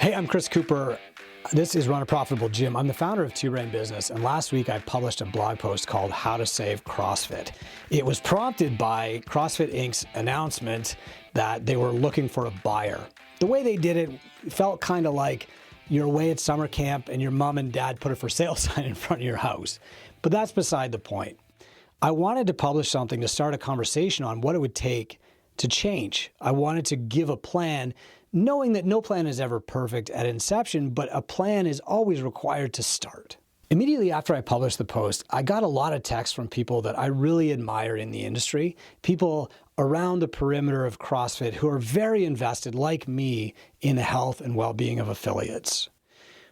Hey, I'm Chris Cooper. This is Run a Profitable Gym. I'm the founder of Two Brain Business, and last week I published a blog post called How to Save CrossFit. It was prompted by CrossFit Inc.'s announcement that they were looking for a buyer. The way they did it felt kind of like you're away at summer camp and your mom and dad put a for sale sign in front of your house. But that's beside the point. I wanted to publish something to start a conversation on what it would take to change. I wanted to give a plan, knowing that no plan is ever perfect at inception, but a plan is always required to start. Immediately after I published the post, I got a lot of texts from people that I really admire in the industry, people around the perimeter of CrossFit who are very invested, like me, in the health and well-being of affiliates.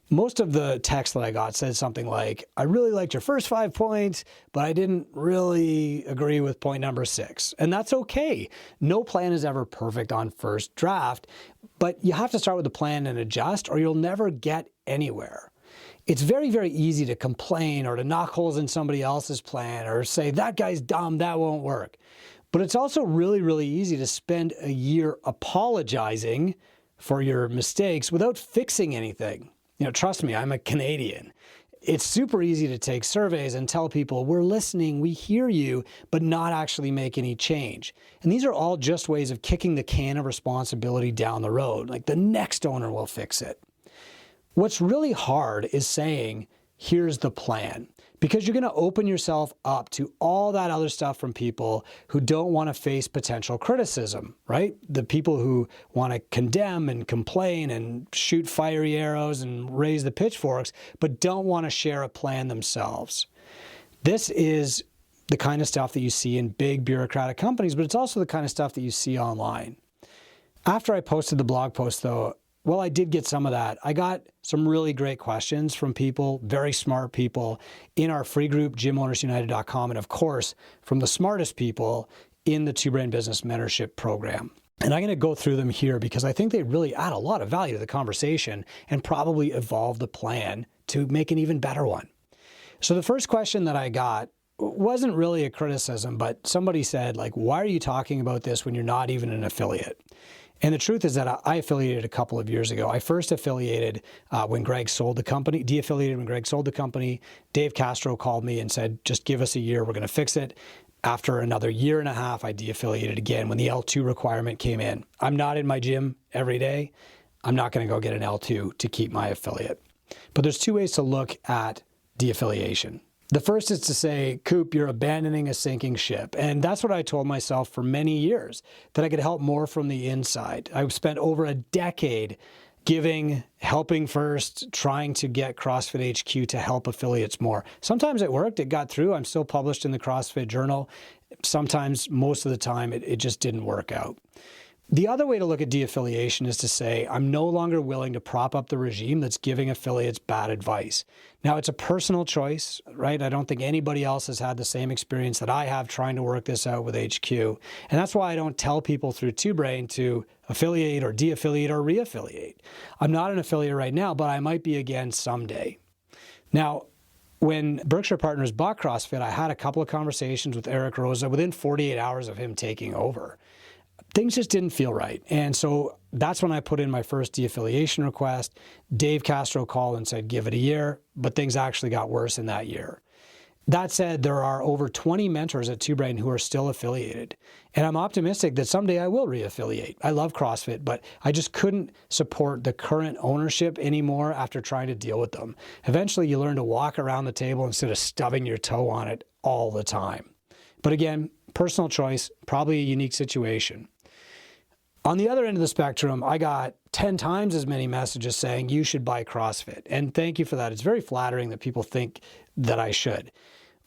Most of the text that I got said something like, I really liked your first 5 points, but I didn't really agree with point number 6. And that's okay. No plan is ever perfect on first draft, but you have to start with a plan and adjust, or you'll never get anywhere. It's very, very easy to complain or to knock holes in somebody else's plan or say, that guy's dumb, that won't work. But it's also really, really easy to spend a year apologizing for your mistakes without fixing anything. You know, trust me, I'm a Canadian. It's super easy to take surveys and tell people, we're listening, we hear you, but not actually make any change. And these are all just ways of kicking the can of responsibility down the road, like the next owner will fix it. What's really hard is saying, here's the plan, because you're going to open yourself up to all that other stuff from people who don't want to face potential criticism, right? The people who want to condemn and complain and shoot fiery arrows and raise the pitchforks, but don't want to share a plan themselves. This is the kind of stuff that you see in big bureaucratic companies, but it's also the kind of stuff that you see online. After I posted the blog post, though, well, I did get some of that. I got some really great questions from people, very smart people in our free group, gymownersunited.com, and of course, from the smartest people in the Two Brain Business Mentorship Program. And I'm going to go through them here because I think they really add a lot of value to the conversation and probably evolve the plan to make an even better one. So the first question that I got wasn't really a criticism, but somebody said, like, why are you talking about this when you're not even an affiliate? And the truth is that I affiliated a couple of years ago. I first affiliated when Greg sold the company, de-affiliated when Greg sold the company. Dave Castro called me and said, just give us a year, we're going to fix it. After another year and a half, I de-affiliated again when the L2 requirement came in. I'm not in my gym every day. I'm not going to go get an L2 to keep my affiliate. But there's two ways to look at de-affiliation. The first is to say, Coop, you're abandoning a sinking ship. And that's what I told myself for many years, that I could help more from the inside. I've spent over a decade giving, helping first, trying to get CrossFit HQ to help affiliates more. Sometimes it worked, it got through. I'm still published in the CrossFit Journal. Sometimes, most of the time, it just didn't work out. The other way to look at de-affiliation is to say, I'm no longer willing to prop up the regime that's giving affiliates bad advice. Now, it's a personal choice, right? I don't think anybody else has had the same experience that I have trying to work this out with HQ. And that's why I don't tell people through Two Brain to affiliate or de-affiliate or re-affiliate. I'm not an affiliate right now, but I might be again someday. Now, when Berkshire Partners bought CrossFit, I had a couple of conversations with Eric Rosa within 48 hours of him taking over. Things just didn't feel right. And so that's when I put in my first de-affiliation request. Dave Castro called and said, give it a year, but things actually got worse in that year. That said, there are over 20 mentors at Two Brain who are still affiliated. And I'm optimistic that someday I will re-affiliate. I love CrossFit, but I just couldn't support the current ownership anymore after trying to deal with them. Eventually, you learn to walk around the table instead of stubbing your toe on it all the time. But again, personal choice, probably a unique situation. On the other end of the spectrum, I got 10 times as many messages saying you should buy CrossFit. And thank you for that. It's very flattering that people think that I should.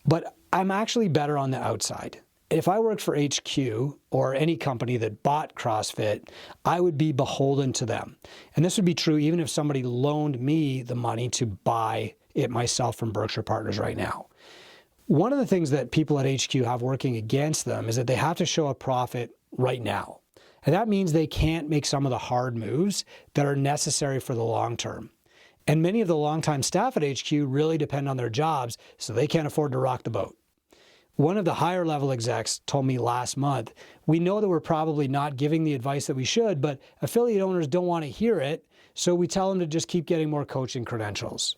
But I'm actually better on the outside. If I worked for HQ or any company that bought CrossFit, I would be beholden to them. And this would be true even if somebody loaned me the money to buy it myself from Berkshire Partners right now. One of the things that people at HQ have working against them is that they have to show a profit right now. And that means they can't make some of the hard moves that are necessary for the long term. And many of the longtime staff at HQ really depend on their jobs, so they can't afford to rock the boat. One of the higher level execs told me last month, we know that we're probably not giving the advice that we should, but affiliate owners don't want to hear it, so we tell them to just keep getting more coaching credentials.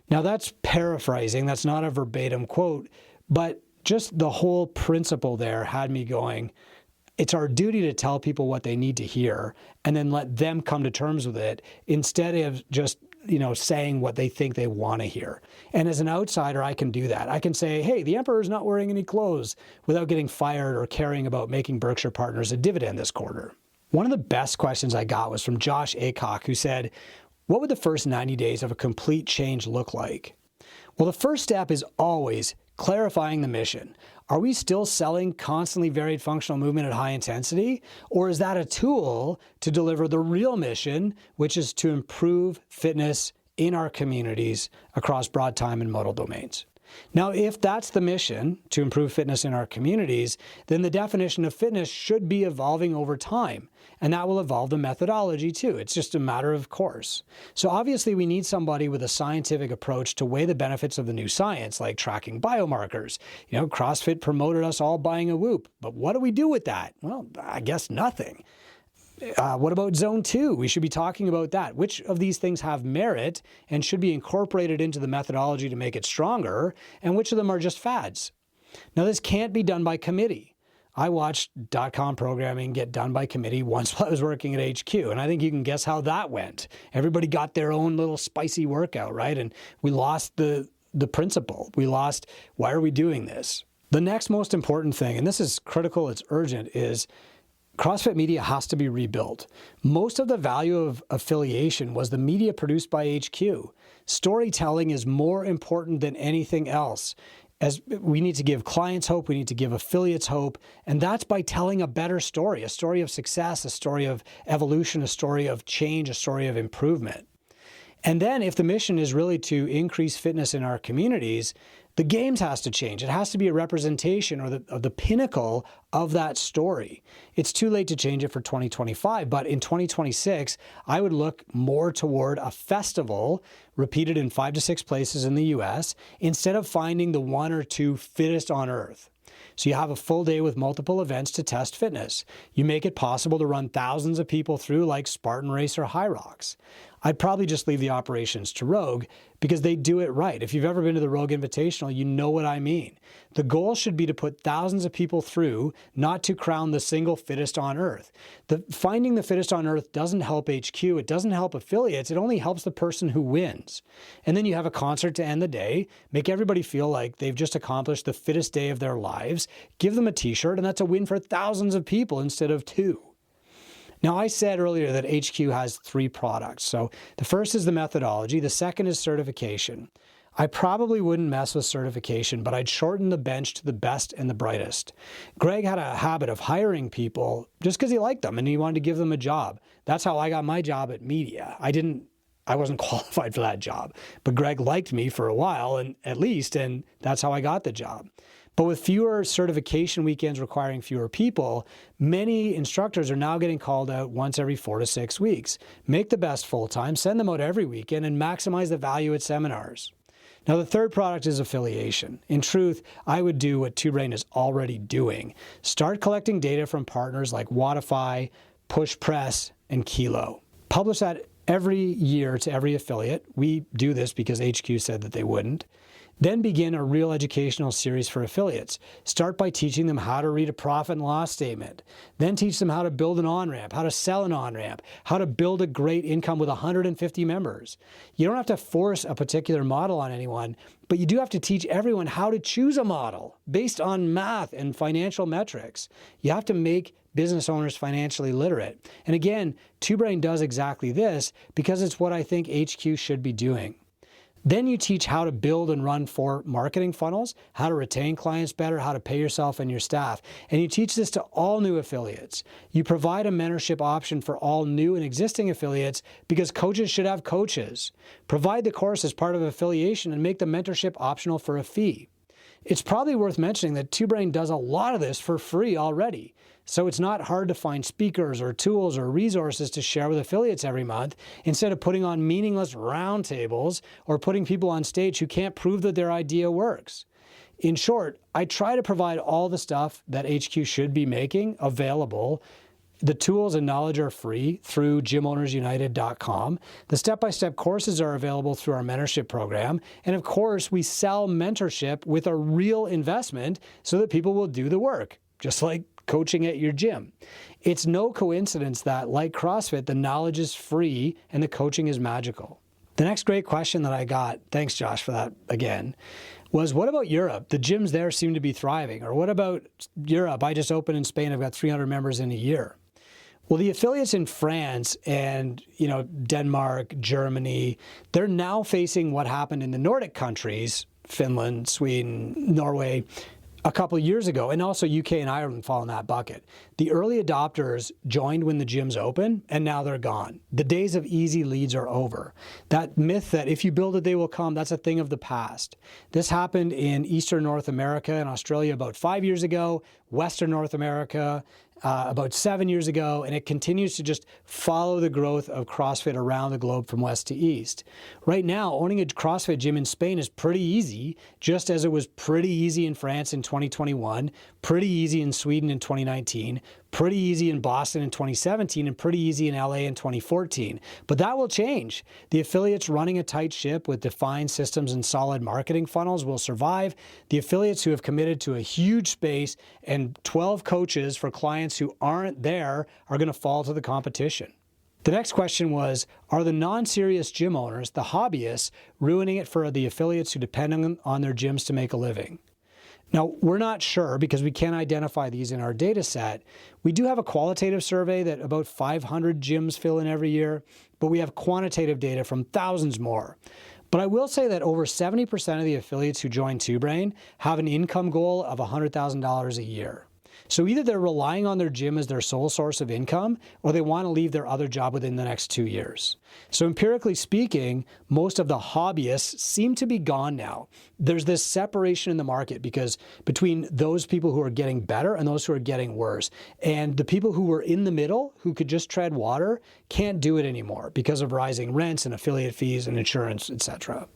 Now that's paraphrasing, that's not a verbatim quote, but just the whole principle there had me going, it's our duty to tell people what they need to hear and then let them come to terms with it instead of just, saying what they think they want to hear. And as an outsider, I can do that. I can say, hey, the emperor's not wearing any clothes without getting fired or caring about making Berkshire Partners a dividend this quarter. One of the best questions I got was from Josh Aycock, who said, what would the first 90 days of a complete change look like? Well, the first step is always clarifying the mission. Are we still selling constantly varied functional movement at high intensity? Or is that a tool to deliver the real mission, which is to improve fitness in our communities across broad time and modal domains? Now, if that's the mission, to improve fitness in our communities, then the definition of fitness should be evolving over time, and that will evolve the methodology too. It's just a matter of course. So obviously we need somebody with a scientific approach to weigh the benefits of the new science, like tracking biomarkers. CrossFit promoted us all buying a Whoop, but what do we do with that? Well, I guess nothing. What about zone 2? We should be talking about that. Which of these things have merit and should be incorporated into the methodology to make it stronger, and which of them are just fads? Now, this can't be done by committee. I watched .com programming get done by committee once while I was working at HQ, and I think you can guess how that went. Everybody got their own little spicy workout, right? And we lost the principle. We lost, why are we doing this? The next most important thing, and this is critical, it's urgent, is CrossFit media has to be rebuilt. Most of the value of affiliation was the media produced by HQ. Storytelling is more important than anything else. As we need to give clients hope, we need to give affiliates hope, and that's by telling a better story, a story of success, a story of evolution, a story of change, a story of improvement. And then if the mission is really to increase fitness in our communities, the games has to change. It has to be a representation of the pinnacle of that story. It's too late to change it for 2025, but in 2026, I would look more toward a festival repeated in 5 to 6 places in the US instead of finding the 1 or 2 fittest on earth. So you have a full day with multiple events to test fitness. You make it possible to run thousands of people through like Spartan Race or High Rocks. I'd probably just leave the operations to Rogue because they do it right. If you've ever been to the Rogue Invitational, you know what I mean. The goal should be to put thousands of people through, not to crown the single fittest on earth. Finding the fittest on earth doesn't help HQ. It doesn't help affiliates. It only helps the person who wins. And then you have a concert to end the day, make everybody feel like they've just accomplished the fittest day of their lives, give them a t-shirt, and that's a win for thousands of people instead of 2. Now, I said earlier that HQ has 3 products. So the first is the methodology. The second is certification. I probably wouldn't mess with certification, but I'd shorten the bench to the best and the brightest. Greg had a habit of hiring people just because he liked them and he wanted to give them a job. That's how I got my job at media. I wasn't qualified for that job, but Greg liked me for a while and that's how I got the job. But with fewer certification weekends requiring fewer people, many instructors are now getting called out once every 4 to 6 weeks. Make the best full-time, send them out every weekend, and maximize the value at seminars. Now, the third product is affiliation. In truth, I would do what Two Brain is already doing. Start collecting data from partners like Wodify, Push Press, and Kilo. Publish that every year to every affiliate. We do this because HQ said that they wouldn't. Then begin a real educational series for affiliates. Start by teaching them how to read a profit and loss statement. Then teach them how to build an on-ramp, how to sell an on-ramp, how to build a great income with 150 members. You don't have to force a particular model on anyone, but you do have to teach everyone how to choose a model based on math and financial metrics. You have to make business owners financially literate. And again, Two Brain does exactly this because it's what I think HQ should be doing. Then you teach how to build and run 4 marketing funnels, how to retain clients better, how to pay yourself and your staff. And you teach this to all new affiliates. You provide a mentorship option for all new and existing affiliates because coaches should have coaches. Provide the course as part of affiliation and make the mentorship optional for a fee. It's probably worth mentioning that Two Brain does a lot of this for free already. So it's not hard to find speakers or tools or resources to share with affiliates every month instead of putting on meaningless roundtables or putting people on stage who can't prove that their idea works. In short, I try to provide all the stuff that HQ should be making available. The tools and knowledge are free through gymownersunited.com. The step-by-step courses are available through our mentorship program. And of course, we sell mentorship with a real investment so that people will do the work, just like coaching at your gym. It's no coincidence that, like CrossFit, the knowledge is free and the coaching is magical. The next great question that I got, thanks Josh for that again, was what about Europe? The gyms there seem to be thriving. Or what about Europe? I just opened in Spain. I've got 300 members in a year. Well, the affiliates in France and, Denmark, Germany, they're now facing what happened in the Nordic countries, Finland, Sweden, Norway, a couple of years ago, and also UK and Ireland fall in that bucket. The early adopters joined when the gyms open, and now they're gone. The days of easy leads are over. That myth that if you build it, they will come, that's a thing of the past. This happened in Eastern North America and Australia about 5 years ago, Western North America about 7 years ago, and it continues to just follow the growth of CrossFit around the globe from west to east. Right now, owning a CrossFit gym in Spain is pretty easy, just as it was pretty easy in France in 2021, pretty easy in Sweden in 2019, pretty easy in Boston in 2017, and pretty easy in LA in 2014. But that will change. The affiliates running a tight ship with defined systems and solid marketing funnels will survive. The affiliates who have committed to a huge space and 12 coaches for clients who aren't there are going to fall to the competition. The next question was, are the non-serious gym owners, the hobbyists, ruining it for the affiliates who depend on their gyms to make a living? Now, we're not sure because we can't identify these in our data set. We do have a qualitative survey that about 500 gyms fill in every year, but we have quantitative data from thousands more. But I will say that over 70% of the affiliates who join Two Brain have an income goal of $100,000 a year. So either they're relying on their gym as their sole source of income, or they want to leave their other job within the next 2 years. So empirically speaking, most of the hobbyists seem to be gone now. There's this separation in the market because between those people who are getting better and those who are getting worse. And the people who were in the middle, who could just tread water, can't do it anymore because of rising rents and affiliate fees and insurance, etc.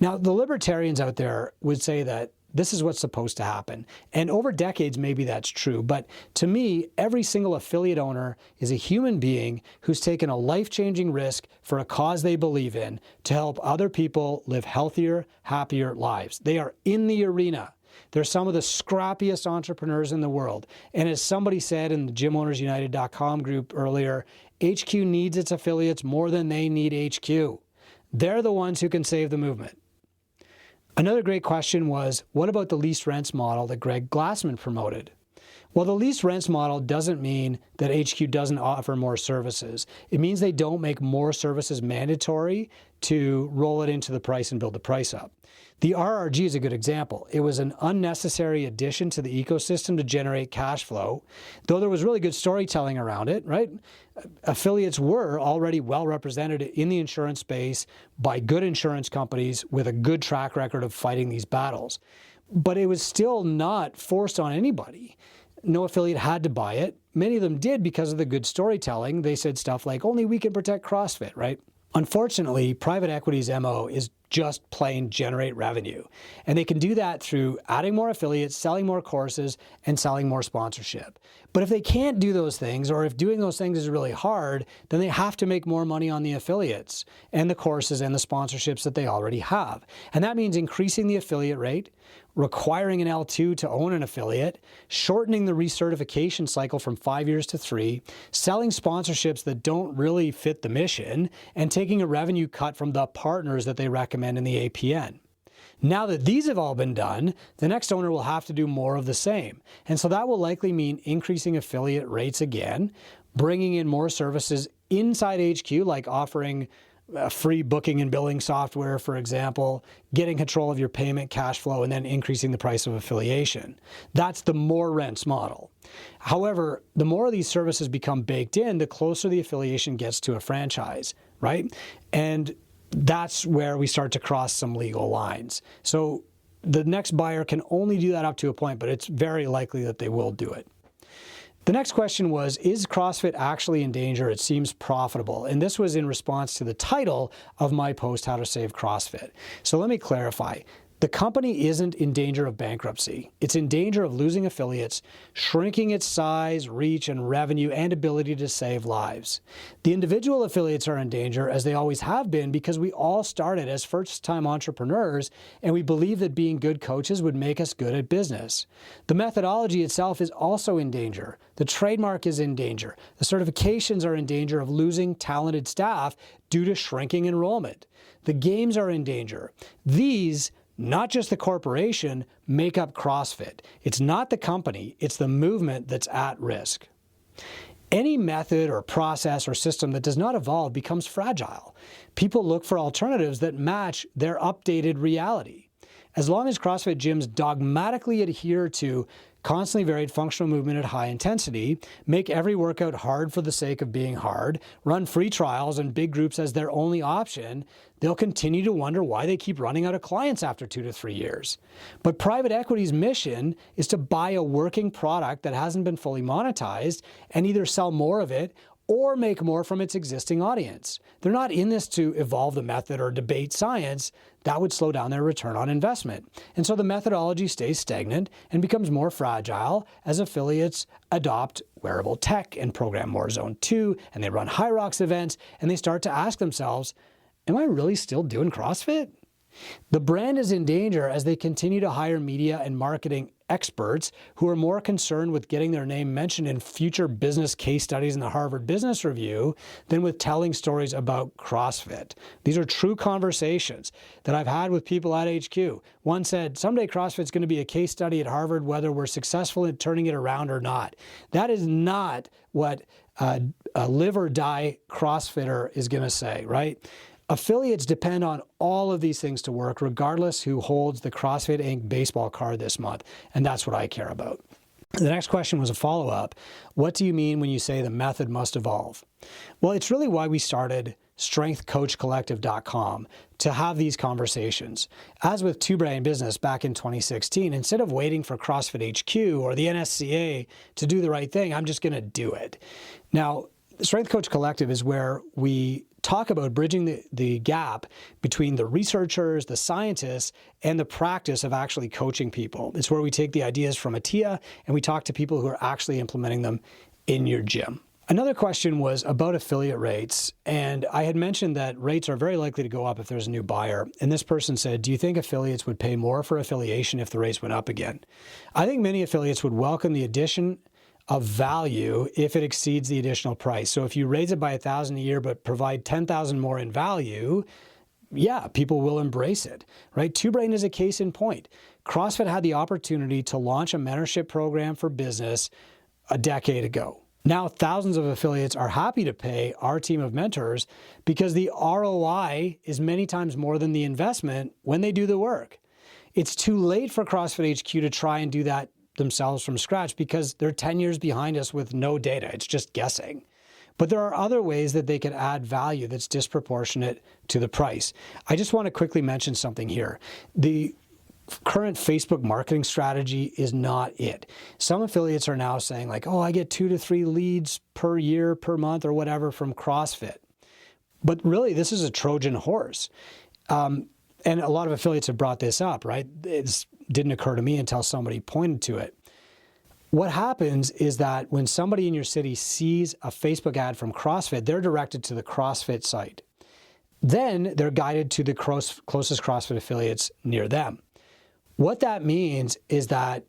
Now, the libertarians out there would say that this is what's supposed to happen. And over decades, maybe that's true. But to me, every single affiliate owner is a human being who's taken a life-changing risk for a cause they believe in to help other people live healthier, happier lives. They are in the arena. They're some of the scrappiest entrepreneurs in the world. And as somebody said in the gymownersunited.com group earlier, HQ needs its affiliates more than they need HQ. They're the ones who can save the movement. Another great question was, what about the leased rents model that Greg Glassman promoted? Well, the leased rents model doesn't mean that HQ doesn't offer more services. It means they don't make more services mandatory to roll it into the price and build the price up. The RRG is a good example. It was an unnecessary addition to the ecosystem to generate cash flow, though there was really good storytelling around it, right? Affiliates were already well represented in the insurance space by good insurance companies with a good track record of fighting these battles. But it was still not forced on anybody. No affiliate had to buy it. Many of them did because of the good storytelling. They said stuff like, only we can protect CrossFit, right? Unfortunately, private equity's MO is just plain generate revenue. And they can do that through adding more affiliates, selling more courses, and selling more sponsorship. But if they can't do those things, or if doing those things is really hard, then they have to make more money on the affiliates and the courses and the sponsorships that they already have. And that means increasing the affiliate rate, requiring an L2 to own an affiliate, shortening the recertification cycle from 5 years to 3, selling sponsorships that don't really fit the mission, and taking a revenue cut from the partners that they recommend in the APN. Now that these have all been done, the next owner will have to do more of the same. And so that will likely mean increasing affiliate rates again, bringing in more services inside HQ, like offering free booking and billing software, for example, getting control of your payment cash flow, and then increasing the price of affiliation. That's the more rents model. However, the more of these services become baked in, the closer the affiliation gets to a franchise, right? And that's where we start to cross some legal lines. So the next buyer can only do that up to a point, but it's very likely that they will do it. The next question was, is CrossFit actually in danger? It seems profitable. And this was in response to the title of my post, How to Save CrossFit. So let me clarify. The company isn't in danger of bankruptcy. It's in danger of losing affiliates, shrinking its size, reach, and revenue, and ability to save lives. The individual affiliates are in danger, as they always have been, because we all started as first-time entrepreneurs, and we believe that being good coaches would make us good at business. The methodology itself is also in danger. The trademark is in danger. The certifications are in danger of losing talented staff due to shrinking enrollment. The games are in danger. These, not just the corporation, make up CrossFit. It's not the company, it's the movement that's at risk. Any method or process or system that does not evolve becomes fragile. People look for alternatives that match their updated reality. As long as CrossFit gyms dogmatically adhere to constantly varied functional movement at high intensity, make every workout hard for the sake of being hard, run free trials and big groups as their only option, they'll continue to wonder why they keep running out of clients after 2 to 3 years. But private equity's mission is to buy a working product that hasn't been fully monetized and either sell more of it or make more from its existing audience. They're not in this to evolve the method or debate science. That would slow down their return on investment. And so the methodology stays stagnant and becomes more fragile as affiliates adopt wearable tech and program more Zone 2, and they run High Rocks events, and they start to ask themselves, am I really still doing CrossFit? The brand is in danger as they continue to hire media and marketing experts who are more concerned with getting their name mentioned in future business case studies in the Harvard Business Review than with telling stories about CrossFit. These are true conversations that I've had with people at HQ. One said, someday CrossFit's going to be a case study at Harvard, whether we're successful in turning it around or not. That is not what a live or die CrossFitter is going to say, right? Affiliates depend on all of these things to work, regardless who holds the CrossFit Inc. baseball card this month, and that's what I care about. The next question was a follow-up. What do you mean when you say the method must evolve? Well, it's really why we started strengthcoachcollective.com, to have these conversations. As with Two Brain Business back in 2016, instead of waiting for CrossFit HQ or the NSCA to do the right thing, I'm just going to do it. Now, Strength Coach Collective is where we talk about bridging the gap between the researchers, the scientists, and the practice of actually coaching people. It's where we take the ideas from ATIA and we talk to people who are actually implementing them in your gym. Another question was about affiliate rates, and I had mentioned that rates are very likely to go up if there's a new buyer. And this person said, do you think affiliates would pay more for affiliation if the rates went up again? I think many affiliates would welcome the addition of value if it exceeds the additional price. So if you raise it by $1,000 a year but provide $10,000 more in value, yeah, people will embrace it, right? Two Brain is a case in point. CrossFit had the opportunity to launch a mentorship program for business a decade ago. Now thousands of affiliates are happy to pay our team of mentors because the ROI is many times more than the investment when they do the work. It's too late for CrossFit HQ to try and do that themselves from scratch because they're 10 years behind us with no data. It's just guessing. But there are other ways that they can add value that's disproportionate to the price. I just want to quickly mention something here. The current Facebook marketing strategy is not it. Some affiliates are now saying like, oh, I get 2 to 3 leads per year, per month, or whatever from CrossFit. But really, this is a Trojan horse. And a lot of affiliates have brought this up, right? It didn't occur to me until somebody pointed to it. What happens is that when somebody in your city sees a Facebook ad from CrossFit, they're directed to the CrossFit site. Then they're guided to the closest CrossFit affiliates near them. What that means is that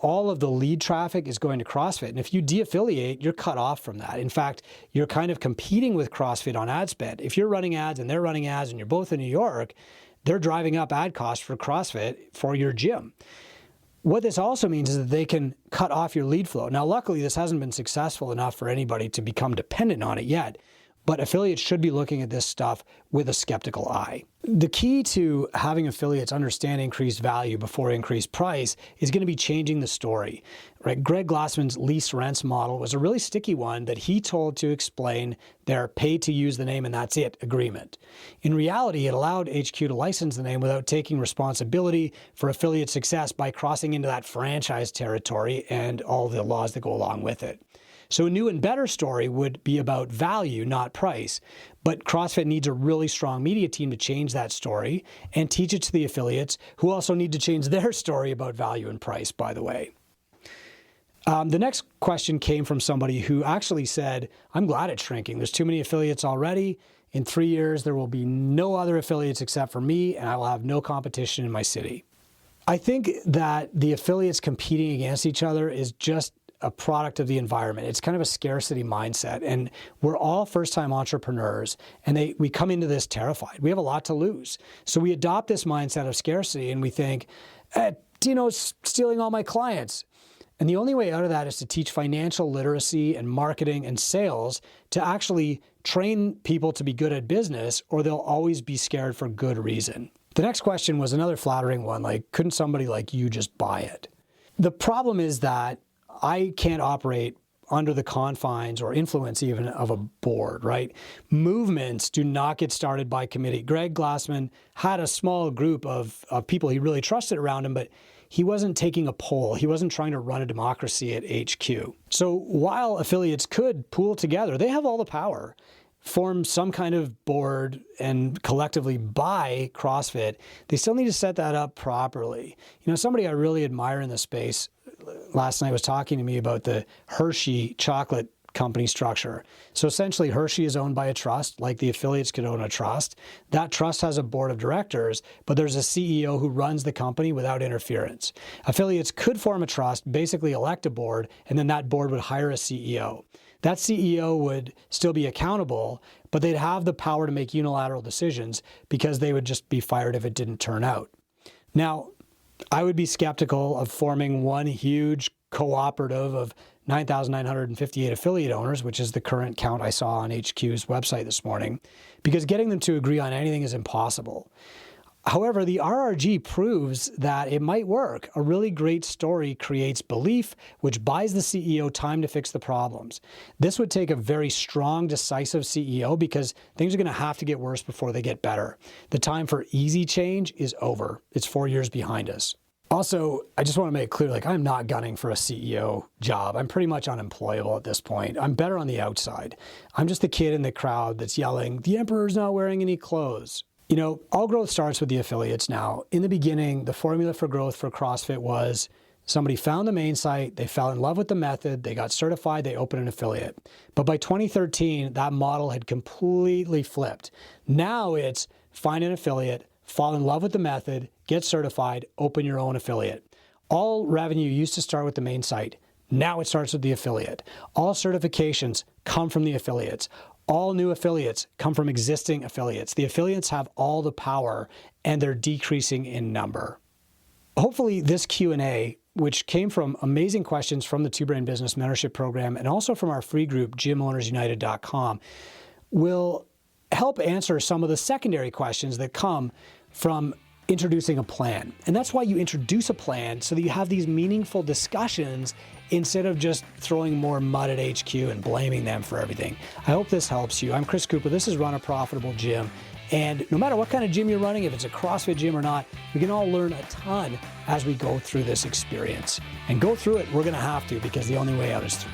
all of the lead traffic is going to CrossFit. And if you de-affiliate, you're cut off from that. In fact, you're kind of competing with CrossFit on ad spend. If you're running ads and they're running ads and you're both in New York, they're driving up ad costs for CrossFit for your gym. What this also means is that they can cut off your lead flow. Now, luckily, this hasn't been successful enough for anybody to become dependent on it yet, but affiliates should be looking at this stuff with a skeptical eye. The key to having affiliates understand increased value before increased price is going to be changing the story, right? Greg Glassman's lease rents model was a really sticky one that he told to explain their pay to use the name and that's it agreement. In reality, it allowed HQ to license the name without taking responsibility for affiliate success by crossing into that franchise territory and all the laws that go along with it. So a new and better story would be about value, not price. But CrossFit needs a really strong media team to change that story and teach it to the affiliates, who also need to change their story about value and price, by the way. The next question came from somebody who actually said, I'm glad it's shrinking. There's too many affiliates already. In 3 years, there will be no other affiliates except for me, and I will have no competition in my city. I think that the affiliates competing against each other is just a product of the environment. It's kind of a scarcity mindset, and we're all first-time entrepreneurs, and we come into this terrified. We have a lot to lose. So we adopt this mindset of scarcity, and we think, Dino's stealing all my clients. And the only way out of that is to teach financial literacy and marketing and sales to actually train people to be good at business, or they'll always be scared for good reason. The next question was another flattering one, like, couldn't somebody like you just buy it? The problem is that I can't operate under the confines or influence even of a board, right? Movements do not get started by committee. Greg Glassman had a small group of people he really trusted around him, but he wasn't taking a poll. He wasn't trying to run a democracy at HQ. So while affiliates could pool together, they have all the power, form some kind of board and collectively buy CrossFit, they still need to set that up properly. You know, somebody I really admire in the space last night was talking to me about the Hershey chocolate company structure. So essentially, Hershey is owned by a trust, like the affiliates could own a trust. That trust has a board of directors, but there's a CEO who runs the company without interference. Affiliates could form a trust, basically elect a board, and then that board would hire a CEO. That CEO would still be accountable, but they'd have the power to make unilateral decisions because they would just be fired if it didn't turn out. Now, I would be skeptical of forming one huge cooperative of 9,958 affiliate owners, which is the current count I saw on HQ's website this morning, because getting them to agree on anything is impossible. However, the RRG proves that it might work. A really great story creates belief, which buys the CEO time to fix the problems. This would take a very strong, decisive CEO because things are going to have to get worse before they get better. The time for easy change is over. It's 4 years behind us. Also, I just want to make it clear, I'm not gunning for a CEO job. I'm pretty much unemployable at this point. I'm better on the outside. I'm just the kid in the crowd that's yelling, "The emperor's not wearing any clothes." You know, all growth starts with the affiliates now. In the beginning, the formula for growth for CrossFit was somebody found the main site, they fell in love with the method, they got certified, they opened an affiliate. But by 2013, that model had completely flipped. Now it's find an affiliate, fall in love with the method, get certified, open your own affiliate. All revenue used to start with the main site. Now it starts with the affiliate. All certifications come from the affiliates. All new affiliates come from existing affiliates. The affiliates have all the power and they're decreasing in number. Hopefully this Q&A, which came from amazing questions from the Two Brain Business Mentorship Program and also from our free group, gymownersunited.com, will help answer some of the secondary questions that come from introducing a plan. And that's why you introduce a plan, so that you have these meaningful discussions instead of just throwing more mud at HQ and blaming them for everything. I hope this helps you. I'm Chris Cooper. This is Run a Profitable Gym. And no matter what kind of gym you're running, if it's a CrossFit gym or not, we can all learn a ton as we go through this experience. And go through it, we're going to have to, because the only way out is through.